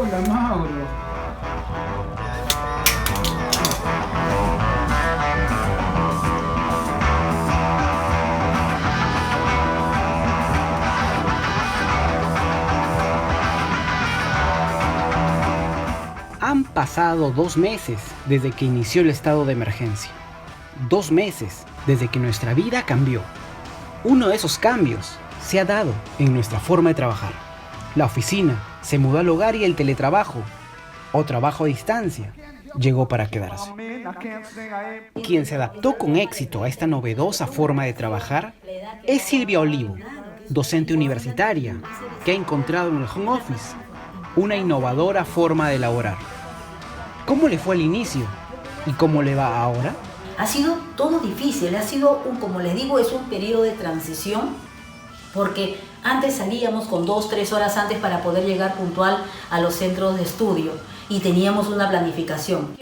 Hola, Mauro. Han pasado 2 meses desde que inició el estado de emergencia. 2 meses desde que nuestra vida cambió. Uno de esos cambios se ha dado en nuestra forma de trabajar. La oficina se mudó al hogar y el teletrabajo, o trabajo a distancia, llegó para quedarse. Quien se adaptó con éxito a esta novedosa forma de trabajar es Silvia Olivo, docente universitaria, que ha encontrado en el home office una innovadora forma de elaborar. ¿Cómo le fue al inicio y cómo le va ahora? Ha sido todo difícil, ha sido, como les digo, es un periodo de transición, porque antes salíamos con 2-3 horas antes para poder llegar puntual a los centros de estudio y teníamos una planificación.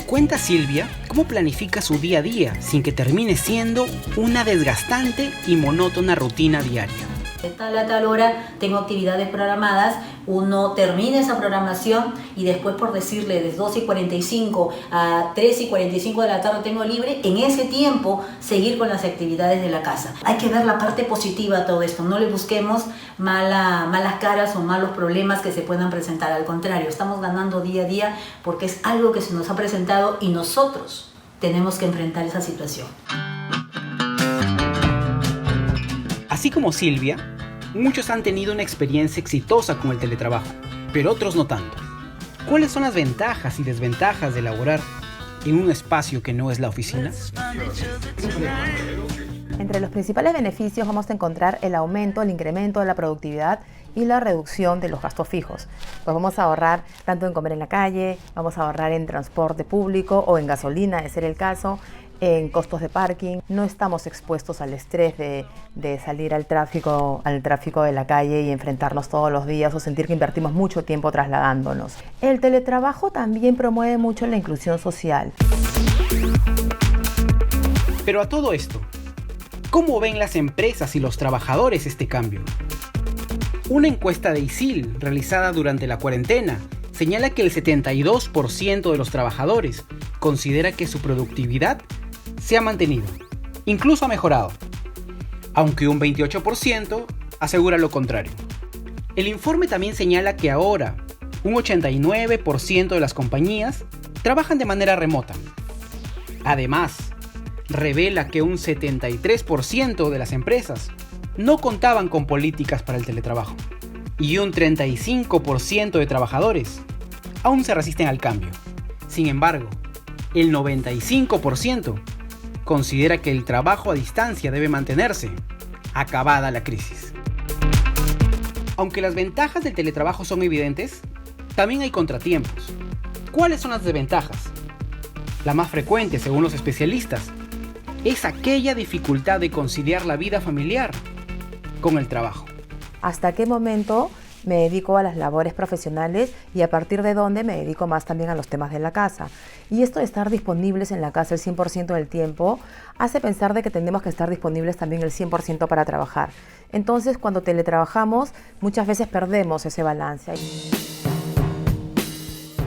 Cuenta Silvia cómo planifica su día a día sin que termine siendo una desgastante y monótona rutina diaria. De tal a tal hora tengo actividades programadas, uno termina esa programación y después, por decirle, de 2:45 a 3:45 de la tarde tengo libre. En ese tiempo seguir con las actividades de la casa. Hay que ver la parte positiva a todo esto, no le busquemos malas caras o malos problemas que se puedan presentar. Al contrario, estamos ganando día a día porque es algo que se nos ha presentado y nosotros tenemos que enfrentar esa situación. Así como Silvia, muchos han tenido una experiencia exitosa con el teletrabajo, pero otros no tanto. ¿Cuáles son las ventajas y desventajas de laborar en un espacio que no es la oficina? Entre los principales beneficios vamos a encontrar el aumento, el incremento de la productividad y la reducción de los gastos fijos. Pues vamos a ahorrar tanto en comer en la calle, vamos a ahorrar en transporte público o en gasolina, de ser el caso, en costos de parking. No estamos expuestos al estrés de salir al tráfico de la calle y enfrentarnos todos los días o sentir que invertimos mucho tiempo trasladándonos. El teletrabajo también promueve mucho la inclusión social. Pero a todo esto, ¿cómo ven las empresas y los trabajadores este cambio? Una encuesta de ISIL realizada durante la cuarentena señala que el 72% de los trabajadores considera que su productividad se ha mantenido, incluso ha mejorado, aunque un 28% asegura lo contrario. El informe también señala que ahora un 89% de las compañías trabajan de manera remota. Además, revela que un 73% de las empresas no contaban con políticas para el teletrabajo y un 35% de trabajadores aún se resisten al cambio. Sin embargo, el 95% considera que el trabajo a distancia debe mantenerse, acabada la crisis. Aunque las ventajas del teletrabajo son evidentes, también hay contratiempos. ¿Cuáles son las desventajas? La más frecuente, según los especialistas, es aquella dificultad de conciliar la vida familiar con el trabajo. ¿Hasta qué momento me dedico a las labores profesionales y a partir de dónde me dedico más también a los temas de la casa? Y esto de estar disponibles en la casa el 100% del tiempo hace pensar de que tenemos que estar disponibles también el 100% para trabajar. Entonces, cuando teletrabajamos, muchas veces perdemos ese balance.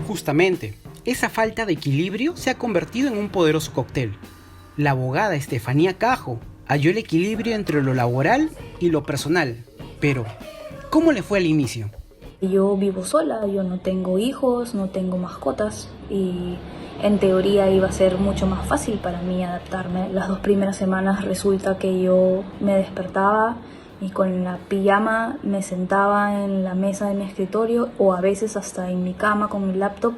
Justamente, esa falta de equilibrio se ha convertido en un poderoso cóctel. La abogada Estefanía Cajo halló el equilibrio entre lo laboral y lo personal. Pero, ¿cómo le fue al inicio? Yo vivo sola, yo no tengo hijos, no tengo mascotas y en teoría iba a ser mucho más fácil para mí adaptarme. Las 2 primeras semanas resulta que yo me despertaba y con la pijama me sentaba en la mesa de mi escritorio o a veces hasta en mi cama con mi laptop.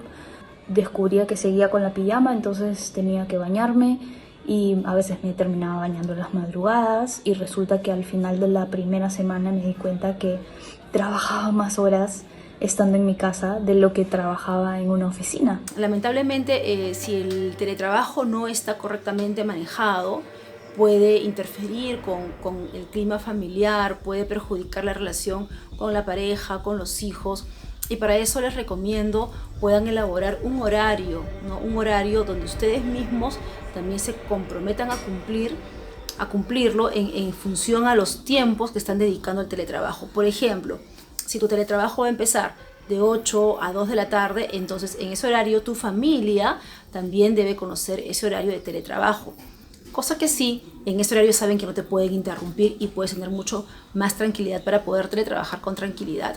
Descubría que seguía con la pijama, entonces tenía que bañarme y a veces me terminaba bañando en las madrugadas y resulta que al final de la primera semana me di cuenta que trabajaba más horas estando en mi casa de lo que trabajaba en una oficina. Lamentablemente, si el teletrabajo no está correctamente manejado, puede interferir con el clima familiar, puede perjudicar la relación con la pareja, con los hijos. Y para eso les recomiendo puedan elaborar un horario, ¿no? Un horario donde ustedes mismos también se comprometan a cumplirlo en función a los tiempos que están dedicando al teletrabajo. Por ejemplo, Si tu teletrabajo va a empezar de 8 a 2 de la tarde, entonces en ese horario tu familia también debe conocer ese horario de teletrabajo. Cosa que sí, en ese horario saben que no te pueden interrumpir y puedes tener mucho más tranquilidad para poder teletrabajar con tranquilidad.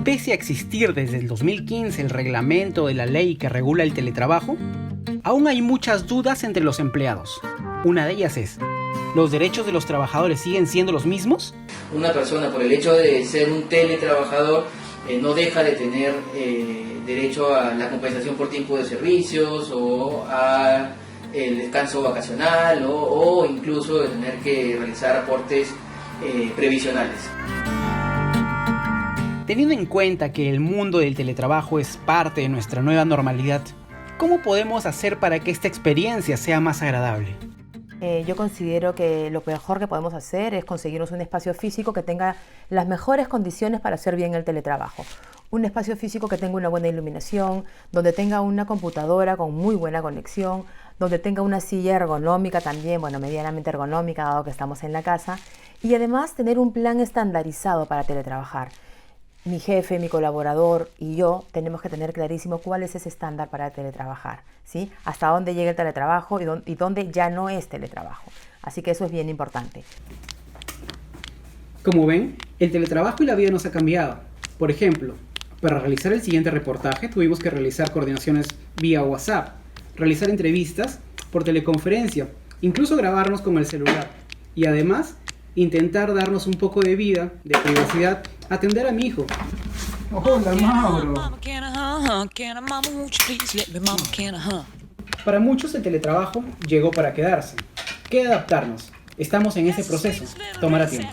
Pese a existir desde el 2015 el reglamento de la ley que regula el teletrabajo, aún hay muchas dudas entre los empleados. Una de ellas es, ¿los derechos de los trabajadores siguen siendo los mismos? Una persona, por el hecho de ser un teletrabajador, no deja de tener derecho a la compensación por tiempo de servicios o a el descanso vacacional o incluso de tener que realizar aportes previsionales. Teniendo en cuenta que el mundo del teletrabajo es parte de nuestra nueva normalidad, ¿cómo podemos hacer para que esta experiencia sea más agradable? Yo considero que lo mejor que podemos hacer es conseguirnos un espacio físico que tenga las mejores condiciones para hacer bien el teletrabajo. Un espacio físico que tenga una buena iluminación, donde tenga una computadora con muy buena conexión, donde tenga una silla ergonómica también, medianamente ergonómica, dado que estamos en la casa, y además tener un plan estandarizado para teletrabajar. Mi jefe, mi colaborador y yo tenemos que tener clarísimo cuál es ese estándar para teletrabajar, ¿sí? Hasta dónde llega el teletrabajo y dónde ya no es teletrabajo. Así que eso es bien importante. Como ven, el teletrabajo y la vida nos ha cambiado. Por ejemplo, para realizar el siguiente reportaje tuvimos que realizar coordinaciones vía WhatsApp, realizar entrevistas por teleconferencia, incluso grabarnos con el celular y además intentar darnos un poco de vida, de privacidad, atender a mi hijo. Hola, Mauro. Para muchos el teletrabajo llegó para quedarse. Queda adaptarnos. Estamos en ese proceso. Tomará tiempo.